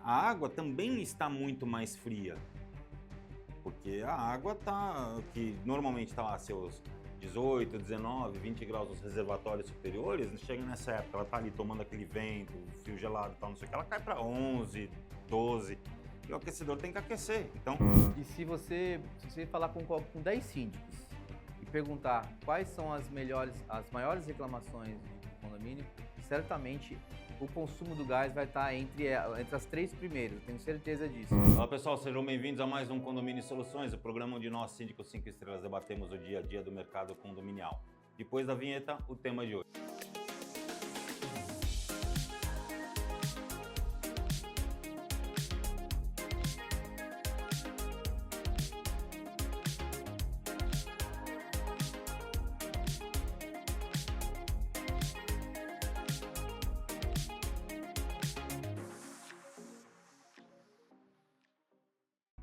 a água também está muito mais fria. Porque a água que normalmente está lá seus 18, 19, 20 graus nos reservatórios superiores, chega nessa época, ela está ali tomando aquele vento, frio gelado e tal, não sei o que, ela cai para 11, 12, e o aquecedor tem que aquecer. Então, E se você falar com 10 síndicos e perguntar quais são as maiores reclamações do condomínio, certamente o consumo do gás vai estar entre as 3 primeiras, tenho certeza disso. Olá pessoal, sejam bem-vindos a mais um Condomínio Soluções, o programa onde nós, síndicos 5 estrelas, debatemos o dia a dia do mercado condominial. Depois da vinheta, o tema de hoje.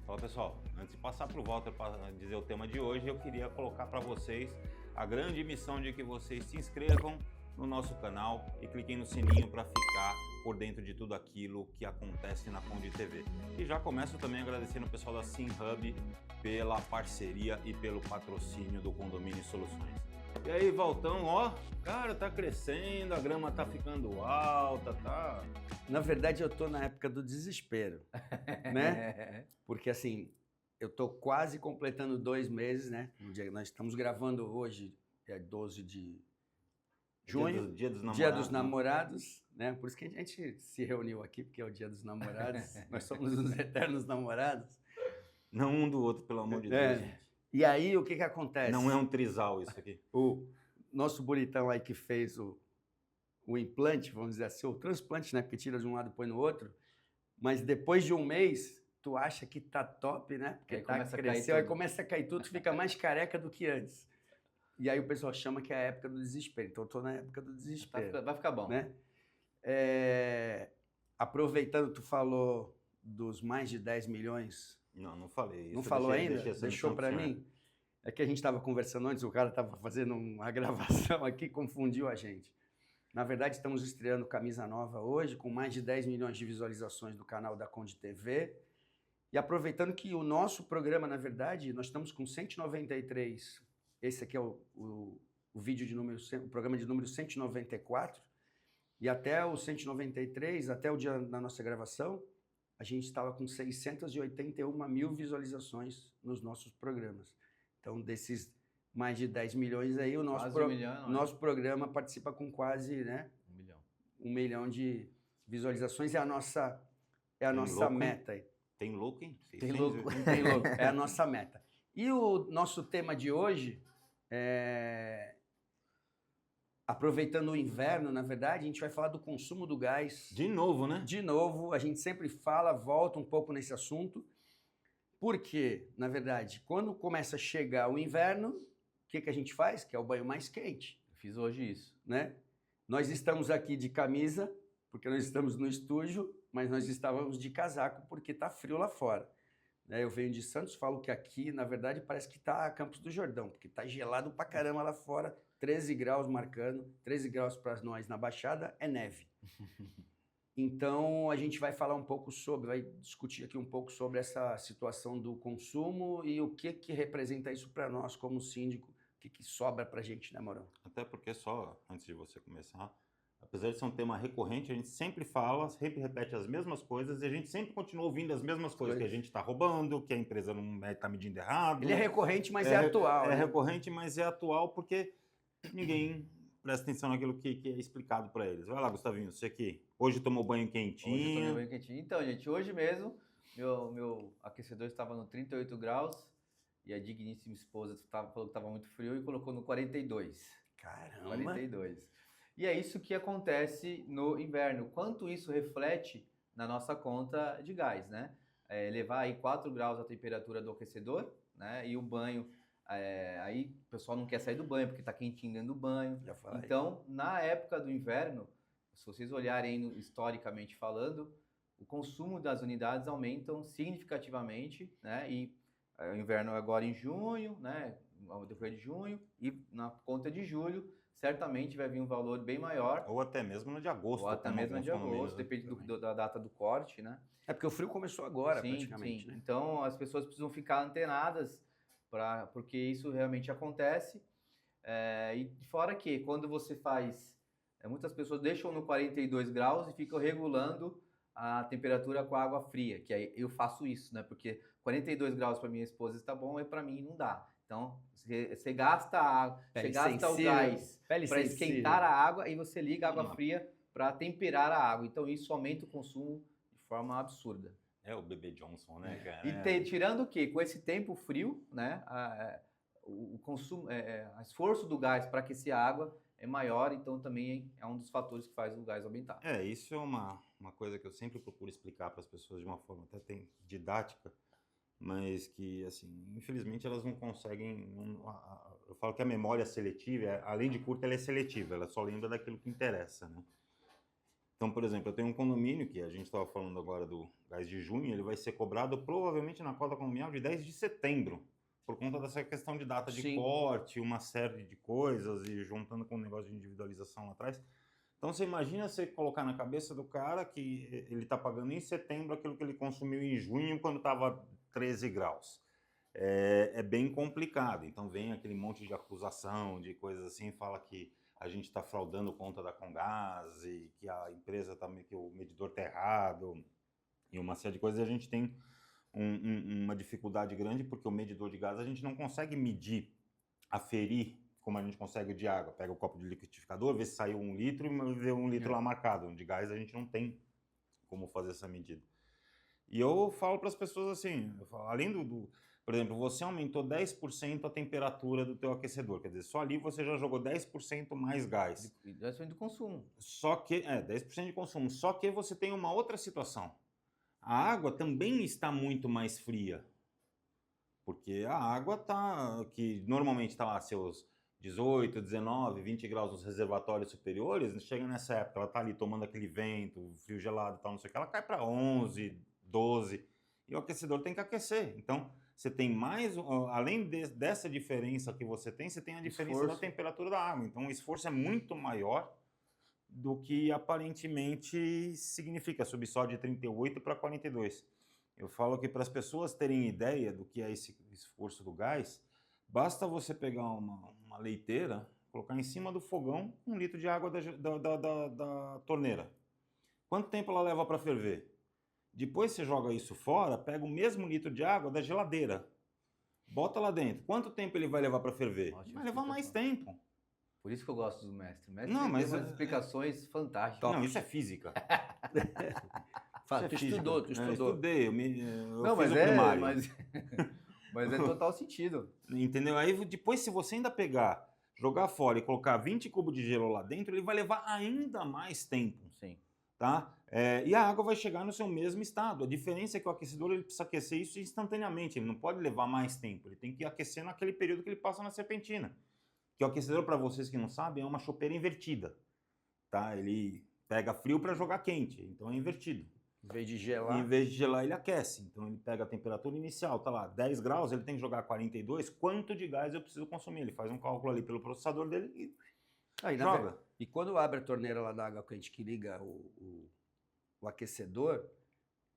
Fala pessoal, antes de passar para o Walter para dizer o tema de hoje, eu queria colocar para vocês a grande missão de que vocês se inscrevam no nosso canal e cliquem no sininho para ficar por dentro de tudo aquilo que acontece na Conde TV. E já começo também agradecendo o pessoal da SimHub pela parceria e pelo patrocínio do Condomínio Soluções. E aí, Valtão, ó, cara, tá crescendo, a grama tá ficando alta, tá... Na verdade, eu tô na época do desespero, né? Porque assim, eu tô quase completando 2 meses, né? Nós estamos gravando hoje, é 12 de junho, Dia dos Namorados. Dia dos Namorados, né? Por isso que a gente se reuniu aqui, porque é o Dia dos Namorados. Nós somos os eternos namorados. Não um do outro, pelo amor de Deus, gente. E aí, o que acontece? Não é um trisal isso aqui. O nosso bonitão aí que fez o implante, vamos dizer assim, o transplante, né? Porque tira de um lado e põe no outro. Mas depois de um mês, tu acha que tá top, né? Porque aí cresceu, aí começa a cair tudo, tu fica mais careca do que antes. E aí o pessoal chama que é a época do desespero. Então eu tô na época do desespero. Vai ficar bom. Né? Aproveitando, tu falou dos mais de 10 milhões. Não falei isso. Não falou ainda? Deixou para mim? É que a gente estava conversando antes, o cara estava fazendo uma gravação aqui, confundiu a gente. Na verdade, estamos estreando camisa nova hoje, com mais de 10 milhões de visualizações do canal da Conde TV. E aproveitando que o nosso programa, na verdade, nós estamos com 193. Esse aqui é o vídeo de o programa de número 194. E até o 193, até o dia da nossa gravação, a gente estava com 681 mil visualizações nos nossos programas. Então, desses mais de 10 milhões aí, o nosso programa participa com quase, né, 1 milhão. 1 milhão de visualizações. É a nossa meta aí. Tem louco, hein? Tem louco. Tem louco. É a nossa meta. E o nosso tema de hoje aproveitando o inverno, na verdade, a gente vai falar do consumo do gás. De novo, né? De novo, a gente sempre volta um pouco nesse assunto. Porque, na verdade, quando começa a chegar o inverno, o que a gente faz? Que é o banho mais quente. Eu fiz hoje isso. Né? Nós estamos aqui de camisa, porque nós estamos no estúdio, mas nós estávamos de casaco porque está frio lá fora. Eu venho de Santos, falo que aqui, na verdade, parece que está Campos do Jordão, porque está gelado pra caramba lá fora, 13 graus marcando, 13 graus para nós na Baixada é neve. Então, a gente vai falar um pouco vai discutir aqui um pouco sobre essa situação do consumo e o que representa isso para nós como síndico, o que sobra para a gente, né, Morão? Até porque só, antes de você começar, apesar de ser um tema recorrente, a gente sempre fala, sempre repete as mesmas coisas e a gente sempre continua ouvindo as mesmas coisas, que a gente está roubando, que a empresa não está medindo errado. Ele é recorrente, mas é atual. É recorrente, mas é atual porque ninguém presta atenção naquilo que é explicado para eles. Vai lá, Gustavinho, você aqui. Hoje tomou banho quentinho. Hoje eu tomei banho quentinho. Então, gente, hoje mesmo, meu aquecedor estava no 38 graus e a digníssima esposa falou que estava muito frio e colocou no 42. Caramba! 42. E é isso que acontece no inverno. Quanto isso reflete na nossa conta de gás, né? Levar aí 4 graus a temperatura do aquecedor, né? E o banho... aí o pessoal não quer sair do banho porque está quentinho dentro do banho. Então, na época do inverno, se vocês olharem historicamente falando, o consumo das unidades aumentam significativamente, né? E o inverno é agora em junho, né? No decorrer de junho, e na conta de julho certamente vai vir um valor bem maior. Ou até mesmo no de agosto. Ou até como mesmo no de alguns condomínios, agosto, né? depende da data do corte, né? É porque o frio começou agora, Sim, praticamente, sim. né? Então as pessoas precisam ficar antenadas porque isso realmente acontece. E fora que quando você faz, muitas pessoas deixam no 42 graus e ficam regulando a temperatura com a água fria, que aí eu faço isso, né? Porque 42 graus para minha esposa está bom e para mim não dá. Então você gasta a água, você Pele gasta o sensível, gás pele para sensível. esquentar a água e você liga a água Não. fria para temperar a água. Então isso aumenta o consumo de forma absurda. É o bebê Johnson, né, cara? E tirando o quê? Com esse tempo frio, né? O consumo, o esforço do gás para aquecer a água é maior, então também é um dos fatores que faz o gás aumentar. Isso é uma coisa que eu sempre procuro explicar para as pessoas de uma forma até didática, mas que, assim, infelizmente elas não conseguem. Eu falo que a memória seletiva, além de curta, ela é seletiva, ela só lembra daquilo que interessa, né? Então, por exemplo, eu tenho um condomínio que a gente estava falando agora do gás de junho, ele vai ser cobrado provavelmente na cota condominial de 10 de setembro, por conta dessa questão de data de Sim. corte, uma série de coisas, e juntando com o negócio de individualização lá atrás. Então, você imagina você colocar na cabeça do cara que ele está pagando em setembro aquilo que ele consumiu em junho, quando estava 13 graus. É bem complicado. Então, vem aquele monte de acusação, de coisas assim, fala que a gente está fraudando conta da Comgás e que a empresa que o medidor está errado e uma série de coisas. E a gente tem uma dificuldade grande porque o medidor de gás a gente não consegue medir, aferir como a gente consegue o de água. Pega o copo de liquidificador, vê se saiu 1 litro e vê 1 litro lá marcado. De gás a gente não tem como fazer essa medida. E eu falo para as pessoas assim, além por exemplo, você aumentou 10% a temperatura do teu aquecedor, quer dizer, só ali você já jogou 10% mais gás. E 10% do consumo. Só que, 10% de consumo, só que você tem uma outra situação. A água também está muito mais fria, porque a água que normalmente está lá seus 18, 19, 20 graus nos reservatórios superiores, chega nessa época, ela está ali tomando aquele vento, frio gelado e tal, não sei o que, ela cai para 11, 12, e o aquecedor tem que aquecer. Então, você tem mais, além dessa diferença que você tem a diferença da temperatura da água. Então, o esforço é muito maior do que aparentemente significa subir só de 38 para 42. Eu falo que para as pessoas terem ideia do que é esse esforço do gás, basta você pegar uma leiteira, colocar em cima do fogão 1 litro de água da torneira. Quanto tempo ela leva para ferver? Depois você joga isso fora, pega o mesmo litro de água da geladeira, bota lá dentro. Quanto tempo ele vai levar para ferver? Vai levar mais tempo. Por isso que eu gosto do mestre. O mestre Não, tem mas umas explicações fantásticas. Não, isso é física. Tu estudou. Eu estudei, eu Não, fiz mas o primário. Mas é total sentido. Entendeu? Aí depois, se você ainda pegar, jogar fora e colocar 20 cubos de gelo lá dentro, ele vai levar ainda mais tempo. Sim. Tá? E a água vai chegar no seu mesmo estado. A diferença é que o aquecedor ele precisa aquecer isso instantaneamente, ele não pode levar mais tempo, ele tem que aquecer naquele período que ele passa na serpentina. Que o aquecedor, para vocês que não sabem, é uma chopeira invertida. Tá? Ele pega frio para jogar quente, então é invertido. Em vez de E gelar. em vez de gelar, ele aquece. Então ele pega a temperatura inicial, tá lá, 10 graus, ele tem que jogar 42, quanto de gás eu preciso consumir? Ele faz um cálculo ali pelo processador dele e Aí, joga. E quando abre a torneira lá da água quente que liga o aquecedor,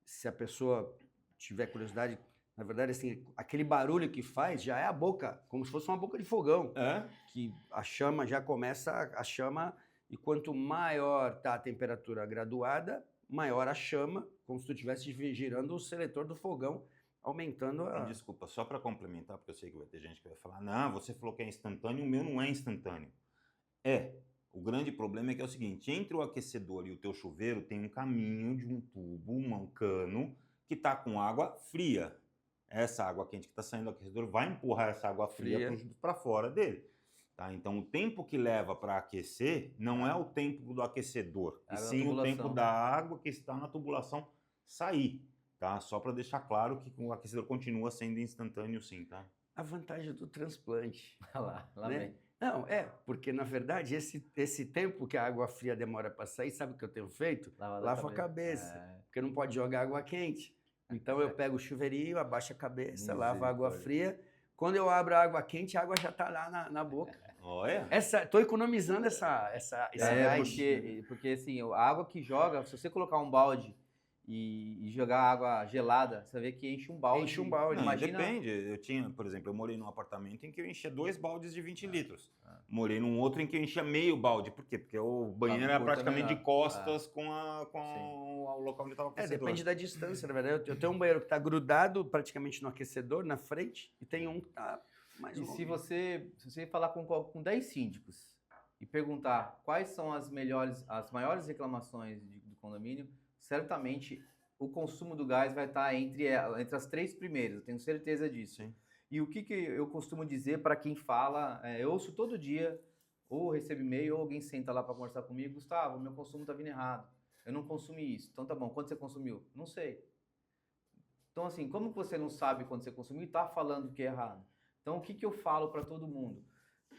se a pessoa tiver curiosidade, na verdade, assim, aquele barulho que faz já é a boca, como se fosse uma boca de fogão. Que a chama já começa, a chama, e quanto maior está a temperatura graduada, maior a chama, como se tu estivesse girando o seletor do fogão, aumentando a... Desculpa, só para complementar, porque eu sei que vai ter gente que vai falar, não, você falou que é instantâneo, o meu não é instantâneo. O grande problema é que é o seguinte, entre o aquecedor e o teu chuveiro tem um caminho de um tubo, um cano, que está com água fria. Essa água quente que está saindo do aquecedor vai empurrar essa água fria para fora dele. Tá? Então, o tempo que leva para aquecer não é o tempo do aquecedor, e sim o tempo da água que está na tubulação sair. Tá? Só para deixar claro que o aquecedor continua sendo instantâneo sim. Tá? A vantagem do transplante. Lá né? vem. Não, porque na verdade esse tempo que a água fria demora para sair, sabe o que eu tenho feito? Lavo a cabeça, porque não pode jogar água quente. Então eu pego o chuveirinho, abaixo a cabeça, lavo a água fria. Quando eu abro a água quente, a água já está lá na boca. Olha. Tô economizando esse gás. Porque assim, a água que joga, se você colocar um balde e jogar água gelada, você vê que enche um balde. Enche um balde. Não, Imagina... depende. Eu tinha, por exemplo, eu morei num apartamento em que eu enchia 2 baldes de 20 litros. Morei num outro em que eu enchia meio balde. Por quê? Porque o banheiro era praticamente de costas com o local onde estava o aquecedor. Depende da distância, na verdade. Eu tenho um banheiro que está grudado praticamente no aquecedor, na frente, e tem um que está mais longe. Se você falar com 10 síndicos e perguntar quais são as maiores reclamações do condomínio, certamente o consumo do gás vai estar entre as 3 primeiras, eu tenho certeza disso. Sim. E o que eu costumo dizer para quem fala, eu ouço todo dia, ou recebo e-mail, ou alguém senta lá para conversar comigo, Gustavo, meu consumo está vindo errado, eu não consumi isso. Então tá bom, quanto você consumiu? Não sei. Então assim, como você não sabe quanto você consumiu e está falando que é errado? Então o que eu falo para todo mundo?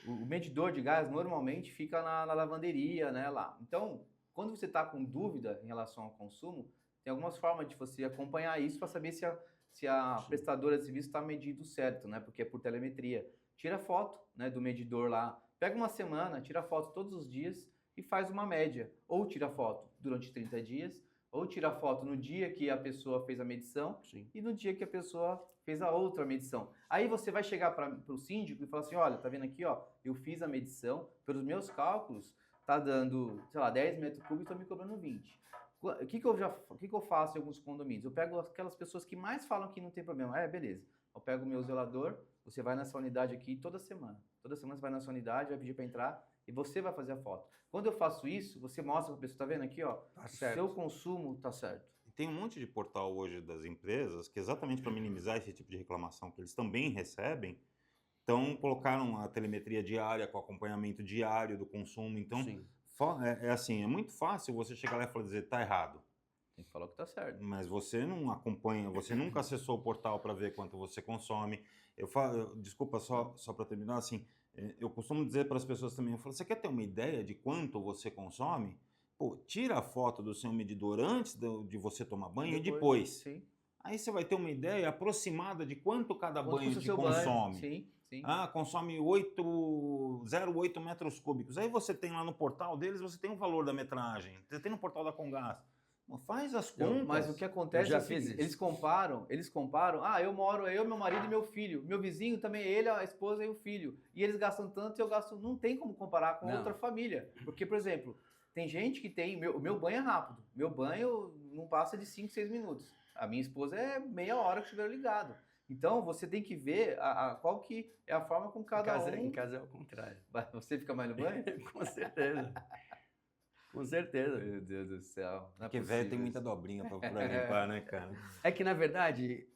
O medidor de gás normalmente fica na lavanderia, né, lá. Então, quando você está com dúvida em relação ao consumo, tem algumas formas de você acompanhar isso para saber se a prestadora de serviço está medindo certo, né? Porque é por telemetria. Tira foto, né, do medidor lá. Pega uma semana, tira foto todos os dias e faz uma média. Ou tira foto durante 30 dias, ou tira foto no dia que a pessoa fez a medição e no dia que a pessoa fez a outra medição. Aí você vai chegar para o síndico e falar assim, olha, tá vendo aqui, ó, eu fiz a medição, pelos meus cálculos, tá dando, sei lá, 10 metros cúbicos e estou me cobrando 20. O que eu faço em alguns condomínios? Eu pego aquelas pessoas que mais falam que não tem problema. Beleza. Eu pego o meu zelador, você vai nessa unidade aqui toda semana. Toda semana você vai nessa unidade, vai pedir para entrar e você vai fazer a foto. Quando eu faço isso, você mostra para a pessoa, tá vendo aqui, ó, Tá certo. seu consumo tá certo. Tem um monte de portal hoje das empresas que exatamente para minimizar esse tipo de reclamação que eles também recebem, então colocaram a telemetria diária com acompanhamento diário do consumo. Então, assim, é muito fácil você chegar lá e falar, dizer, tá errado. Tem que falar que tá certo. Mas você não acompanha, você nunca acessou o portal para ver quanto você consome. Desculpa, só para terminar, assim, eu costumo dizer para as pessoas também, eu falo, você quer ter uma ideia de quanto você consome? Pô, tira a foto do seu medidor antes de você tomar banho e depois. Sim. Aí você vai ter uma ideia aproximada de quanto cada banho te seu consome. Banho. Sim. Consome 0,8 metros cúbicos. Aí você tem lá no portal deles, você tem o valor da metragem. Você tem no portal da Comgás. Faz as contas. Mas o que acontece é que eles comparam, eu moro, meu marido e meu filho. Meu vizinho também, ele, a esposa e o filho. E eles gastam tanto e eu gasto. Não tem como comparar com outra família. Porque, por exemplo, tem gente que tem. O meu banho é rápido. Meu banho não passa de 5, 6 minutos. A minha esposa é meia hora com o chuveiro ligado. Então, você tem que ver qual que é a forma com cada um. Em casa é o contrário. Você fica mais no banho? Com certeza. Com certeza. Meu Deus do céu. Porque velho tem muita dobrinha pra limpar, né, cara? É que, na verdade,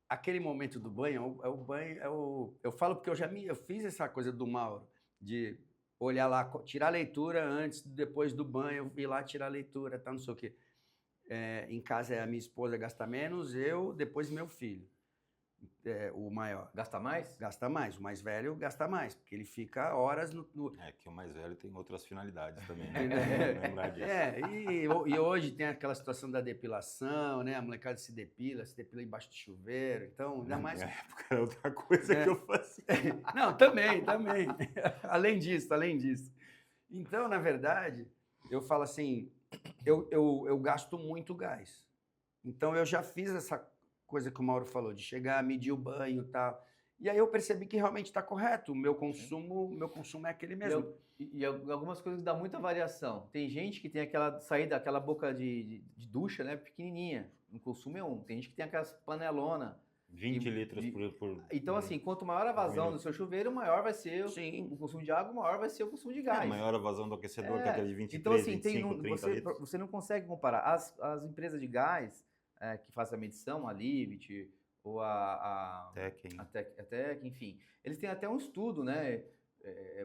aquele momento do banho, é o banho, eu falo porque eu fiz essa coisa do Mauro, de olhar lá, tirar a leitura antes, depois do banho, ir lá tirar a leitura, tá, não sei o quê. Em casa, a minha esposa gasta menos, depois meu filho. O maior. Gasta mais? Gasta mais. O mais velho gasta mais, porque ele fica horas no... É que o mais velho tem outras finalidades também, né? Lembrar disso. E hoje tem aquela situação da depilação, né? A molecada se depila embaixo do chuveiro, então ainda mais... Na época era outra coisa que eu fazia. Não, também. além disso. Então, na verdade, eu falo assim, eu gasto muito gás. Então, eu já fiz essa coisa que o Mauro falou, de chegar, medir o banho e tal. E aí eu percebi que realmente está correto. O meu consumo é aquele mesmo. E algumas coisas dão muita variação. Tem gente que tem aquela saída, aquela boca de ducha, né, pequenininha. O consumo é 1. Tem gente que tem aquelas panelona. 20 litros por... Então, assim, quanto maior a vazão do seu chuveiro, maior vai ser o consumo de água, maior vai ser o consumo de gás. Maior a vazão do aquecedor, que é aquele de 23, então, assim, 25, 30 litros. Você não consegue comparar. As empresas de gás que fazem a medição, a Livit ou a Tec, enfim, eles têm até um estudo, né,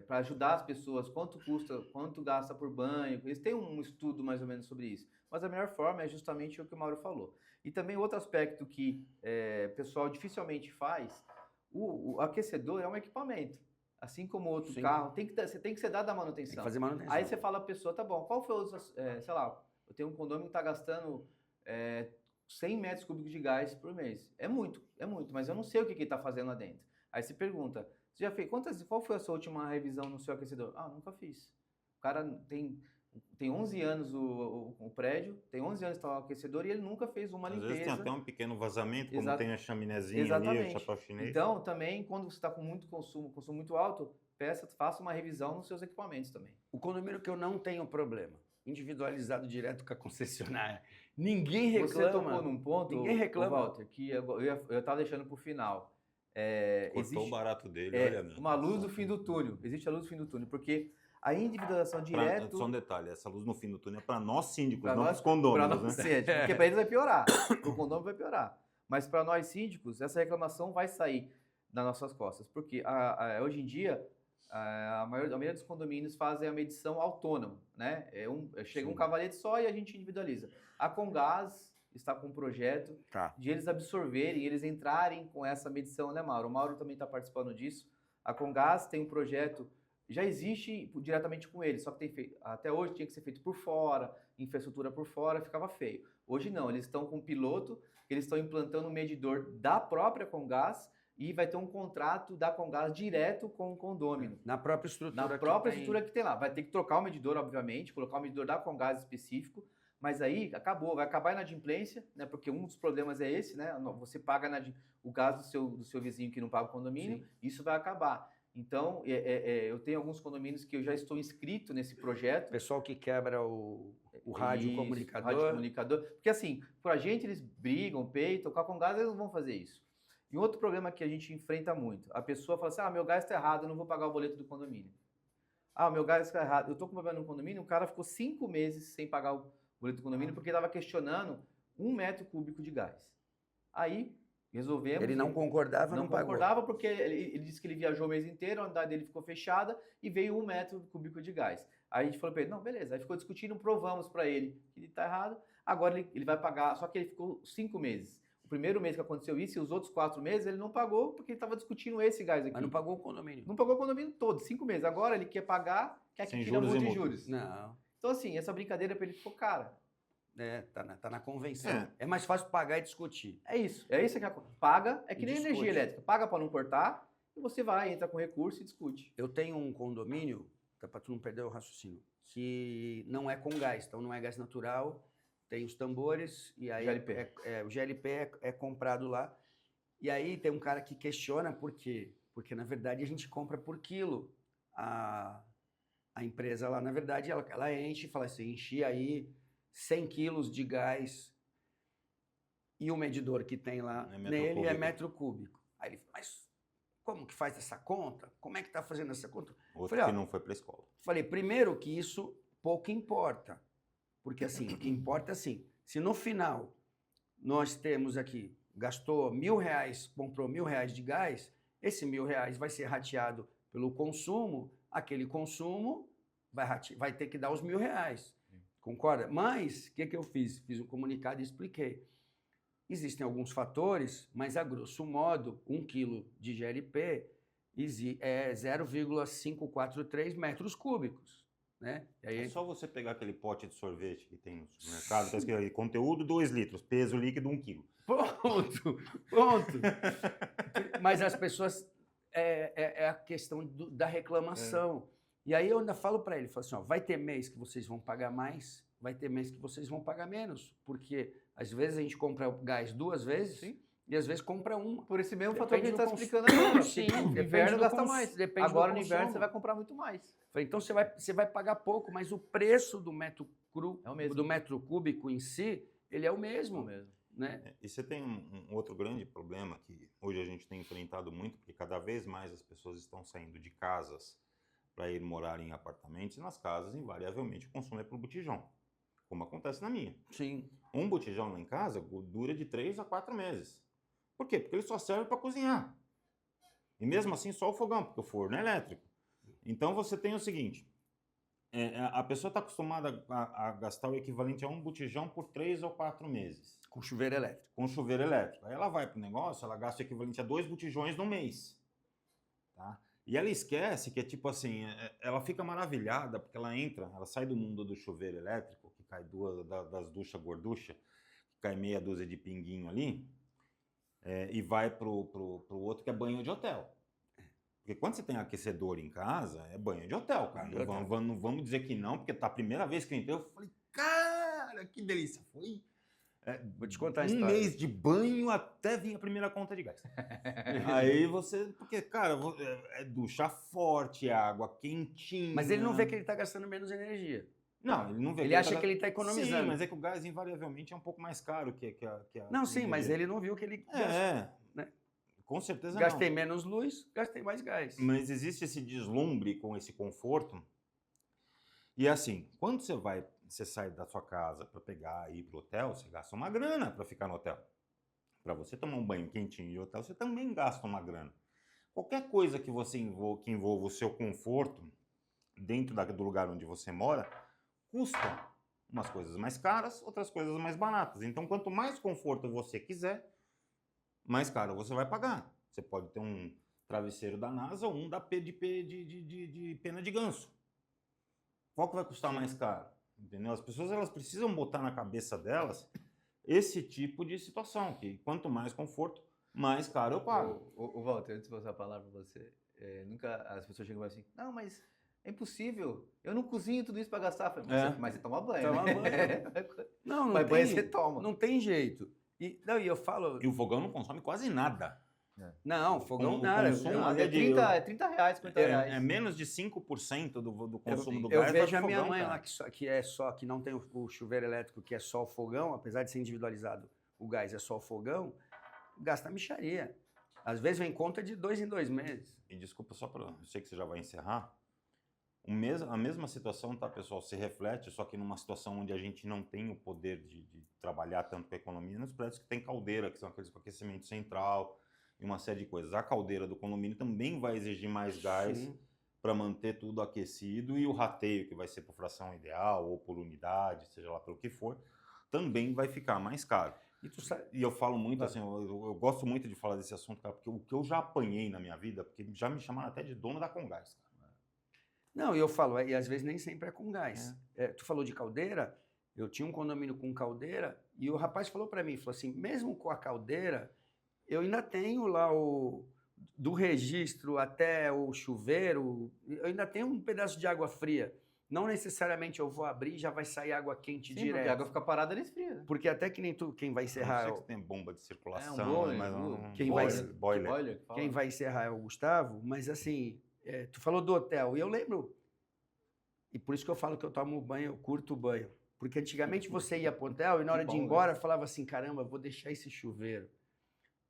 para ajudar as pessoas, quanto custa, quanto gasta por banho, eles têm um estudo mais ou menos sobre isso, mas a melhor forma é justamente o que o Mauro falou. E também outro aspecto que o pessoal dificilmente faz, o aquecedor é um equipamento, assim como outro carro, você tem que ser dado a manutenção. Tem que fazer manutenção. Aí você fala a pessoa, tá bom, qual foi o, sei lá, eu tenho um condomínio que está gastando 100 metros cúbicos de gás por mês. É muito, mas eu não sei o que ele está fazendo lá dentro. Aí você pergunta, Você já fez? Qual foi a sua última revisão no seu aquecedor? Ah, nunca fiz. O cara tem 11 anos o prédio, tem 11 anos que está o aquecedor e ele nunca fez uma Às limpeza. vezes tem até um pequeno vazamento, como Exato. tem a chaminézinha ali, o Exatamente. chapéu chinês. Então, também, quando você está com muito consumo muito alto, faça uma revisão nos seus equipamentos também. O condomínio que eu não tenho problema, individualizado direto com a concessionária. Ninguém reclama. Você tocou num ponto, Ninguém reclama. Walter, que eu estava deixando para o final. Cortou Existe o barato dele, olha mesmo. uma luz do fim do túnel. Existe a luz do fim do túnel, porque a individualização direto... Só um detalhe, essa luz no fim do túnel é para nós síndicos, Pra não para nós- os condôminos, Para nós né? síndicos, porque para eles vai piorar, o condomínio vai piorar. Mas para nós síndicos, essa reclamação vai sair das nossas costas, porque hoje em dia a maioria dos condomínios fazem a medição autônoma, né? Chega um Sim. cavalete só e a gente individualiza. A Comgás está com um projeto Tá. de eles absorverem, eles entrarem com essa medição, né, Mauro? O Mauro também está participando disso. A Comgás tem um projeto, já existe diretamente com eles, só que até hoje tinha que ser feito por fora, infraestrutura por fora, ficava feio. Hoje não, eles estão com um piloto, eles estão implantando um medidor da própria Comgás e vai ter um contrato da Comgás direto com o condômino. Na própria estrutura. Na própria estrutura que tem lá. Vai ter que trocar o medidor, obviamente, colocar o medidor da Comgás específico, mas aí acabou, vai acabar a inadimplência, né? Porque um dos problemas é esse, né? Você paga o gás do seu vizinho que não paga o condomínio, Sim. isso vai acabar. Então, eu tenho alguns condomínios que eu já estou inscrito nesse projeto. Pessoal que quebra o rádio Isso, comunicador. rádio comunicador. Porque assim, pra gente eles brigam, peitam, com a Comgás eles não vão fazer isso. E outro problema que a gente enfrenta muito, a pessoa fala assim, meu gás está errado, eu não vou pagar o boleto do condomínio. O meu gás está errado, eu estou com problema no condomínio, o cara ficou 5 meses sem pagar o boleto do condomínio porque estava questionando 1 metro cúbico de gás. Aí, resolvemos... Ele não concordava, não pagou. Não concordava porque ele disse que ele viajou o mês inteiro, a unidade dele ficou fechada e veio 1 metro cúbico de gás. Aí a gente falou para ele, não, beleza. Aí ficou discutindo, provamos para ele que ele está errado, agora ele vai pagar, só que ele ficou 5 meses. O primeiro mês que aconteceu isso e os outros 4 meses ele não pagou porque ele estava discutindo esse gás aqui. Mas não pagou o condomínio. Não pagou o condomínio todo, 5 meses. Agora ele quer pagar, quer que Sem tira juros e muito de multas. juros. Não. Então assim, essa brincadeira para ele ficou cara. Tá na convenção. É. É mais fácil pagar e discutir. É isso que paga, é que E nem discute. energia elétrica. Paga para não cortar e você vai, entra com recurso e discute. Eu tenho um condomínio, para tu não perder o raciocínio, que não é com gás, então não é gás natural, tem os tambores e aí GLP. o GLP é comprado lá. E aí tem um cara que questiona por quê? Porque na verdade a gente compra por quilo. A empresa lá, na verdade, ela enche e fala assim, enchi aí 100 quilos de gás e o medidor que tem lá É metro nele é cúbico. metro cúbico. Aí ele fala, mas como que faz essa conta? Como é que tá fazendo essa conta? Outro Falei, que não foi para a escola. Falei, primeiro que isso pouco importa. Porque assim, o que importa é assim, se no final nós temos aqui, gastou R$1.000, comprou R$1.000 de gás, esse R$1.000 vai ser rateado pelo consumo, aquele consumo vai ter que dar os R$1.000. Concorda? Mas, o que eu fiz? Fiz um comunicado e expliquei. Existem alguns fatores, mas a grosso modo, 1 quilo de GLP é 0,543 metros cúbicos. Né? E aí, É só você pegar aquele pote de sorvete que tem no supermercado, tá escrito ali, conteúdo 2 litros, peso líquido 1 quilo. Pronto. Mas as pessoas, é a questão da reclamação. E aí eu ainda falo para ele, falo assim, vai ter mês que vocês vão pagar mais, vai ter mês que vocês vão pagar menos, porque às vezes a gente compra gás 2 vezes, Sim. E às vezes compra uma. Por esse mesmo Depende fator que a gente está do explicando agora. Sim, No depende inverno do gasta mais. depende Agora do no inverno consumo. você vai comprar muito mais. Falei, então você vai pagar pouco, mas o preço do metro É o mesmo. do metro cúbico em si, ele é o mesmo. mesmo. Né? E você tem um outro grande problema que hoje a gente tem enfrentado muito, porque cada vez mais as pessoas estão saindo de casas para ir morar em apartamentos, e nas casas, invariavelmente, o consumo é por botijão, como acontece na minha. Sim. Um botijão lá em casa dura de 3 a 4 meses. Por quê? Porque ele só serve para cozinhar. E mesmo assim só o fogão, porque o forno é elétrico. Então você tem o seguinte, a pessoa está acostumada a gastar o equivalente a um botijão por 3 ou 4 meses. Com chuveiro elétrico. Com chuveiro elétrico. Aí ela vai para o negócio, ela gasta o equivalente a 2 botijões no mês. Tá? E ela esquece que é tipo assim, ela fica maravilhada, porque ela sai do mundo do chuveiro elétrico, que cai das duchas gorduchas, que cai meia dúzia de pinguinho ali, e vai pro outro que é banho de hotel. Porque quando você tem aquecedor em casa, é banho de hotel, cara. Não vamos dizer que não, porque tá a primeira vez que eu entrei, eu falei, cara, que delícia. Foi Vou te contar a um história. mês de banho até vir a primeira conta de gás. Aí você... Porque, cara, é ducha forte, é água quentinha. Mas ele não vê que ele está gastando menos energia. Não, ele não vê. Ele acha que ele está economizando. Sim, mas é que o gás, invariavelmente, é um pouco mais caro que a Não, sim, mas ele não viu que ele gastou, né? Com certeza Gastei não. menos luz, gastei mais gás. Mas existe esse deslumbre com esse conforto. E assim, quando você sai da sua casa para pegar e ir pro hotel, você gasta uma grana para ficar no hotel. Para você tomar um banho quentinho de hotel, você também gasta uma grana. Qualquer coisa que que envolva o seu conforto dentro do lugar onde você mora, custa umas coisas mais caras, outras coisas mais baratas. Então, quanto mais conforto você quiser, mais caro você vai pagar. Você pode ter um travesseiro da NASA ou um de pena de ganso. Qual que vai custar mais caro? Entendeu? As pessoas elas precisam botar na cabeça delas esse tipo de situação, que quanto mais conforto, mais caro eu pago. O Walter, antes de passar a palavra para você, nunca as pessoas chegam assim, não, mas é impossível, eu não cozinho tudo isso para gastar. Eu falei, mas você toma banho. Toma né? banho. Não Mas tem, banho você toma. Não tem jeito. E eu falo... E o fogão não consome quase nada. Não, fogão O nada. consumo É 30 reais, 50 reais. É menos de 5% do consumo do Eu gás. vejo vai a pro minha fogão, mãe cara. lá que não tem o chuveiro elétrico, que é só o fogão, apesar de ser individualizado, o gás é só o fogão, gasta mixaria. Às vezes vem conta de 2 em 2 meses. E desculpa só para... Eu sei que você já vai encerrar. A mesma situação, tá, pessoal, se reflete, só que numa situação onde a gente não tem o poder de trabalhar tanto com a economia, nos prédios que tem caldeira, que são aqueles com aquecimento central e uma série de coisas. A caldeira do condomínio também vai exigir mais gás para manter tudo aquecido, e o rateio, que vai ser por fração ideal ou por unidade, seja lá pelo que for, também vai ficar mais caro. E eu falo muito assim, eu gosto muito de falar desse assunto, cara, porque o que eu já apanhei na minha vida, porque já me chamaram até de dono da Comgás, cara. Não, e eu falo, e às vezes nem sempre é com gás. Tu falou de caldeira, eu tinha um condomínio com caldeira, e o rapaz falou para mim, falou assim, mesmo com a caldeira, eu ainda tenho lá do registro até o chuveiro, eu ainda tenho um pedaço de água fria. Não necessariamente eu vou abrir e já vai sair água quente direto. Porque a água fica parada, ela esfria. Né? Porque até que nem tu, quem vai encerrar... Eu sei que tem bomba de circulação, boiler, mas quem boiler. Quem vai encerrar é o Gustavo, mas assim, tu falou do hotel, e eu lembro, e por isso que eu falo que eu tomo banho, eu curto o banho. Porque antigamente você ia pro hotel e na hora de ir embora falava assim, caramba, vou deixar esse chuveiro.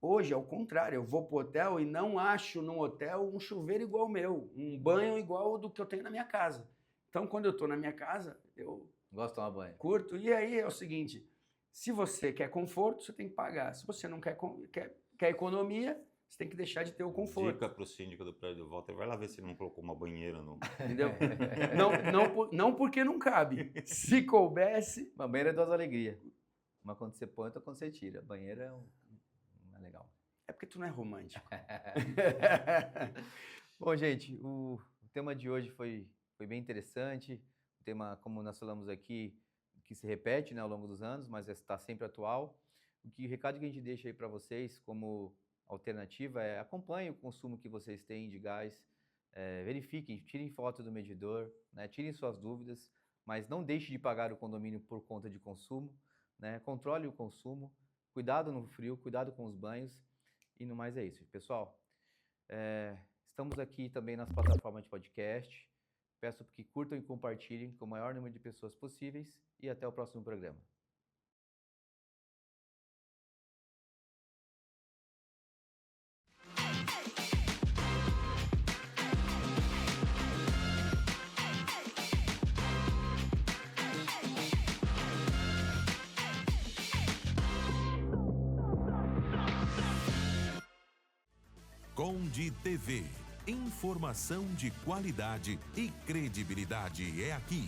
Hoje é o contrário, eu vou pro hotel e não acho no hotel um chuveiro igual ao meu, um banho igual ao do que eu tenho na minha casa. Então, quando eu tô na minha casa, eu gosto de tomar banho. Curto. E aí é o seguinte, se você quer conforto, você tem que pagar. Se você não quer economia, você tem que deixar de ter o conforto. Dica pro síndico do prédio do Walter, vai lá ver se ele não colocou uma banheira no... Entendeu? não porque não cabe. Se coubesse... Uma banheira é duas alegrias. Uma quando você põe, outra quando você tira. Banheira não é legal. É porque tu não é romântico. Bom, gente, o tema de hoje foi bem interessante. O tema, como nós falamos aqui, que se repete, né, ao longo dos anos, mas está sempre atual. O recado que a gente deixa aí para vocês como alternativa é acompanhem o consumo que vocês têm de gás, verifiquem, tirem foto do medidor, né, tirem suas dúvidas, mas não deixe de pagar o condomínio por conta de consumo, né, controle o consumo, cuidado no frio, cuidado com os banhos, e no mais é isso. Pessoal, estamos aqui também nas plataformas de podcast. Peço que curtam e compartilhem com o maior número de pessoas possíveis e até o próximo programa. Conde TV. Informação de qualidade e credibilidade é aqui.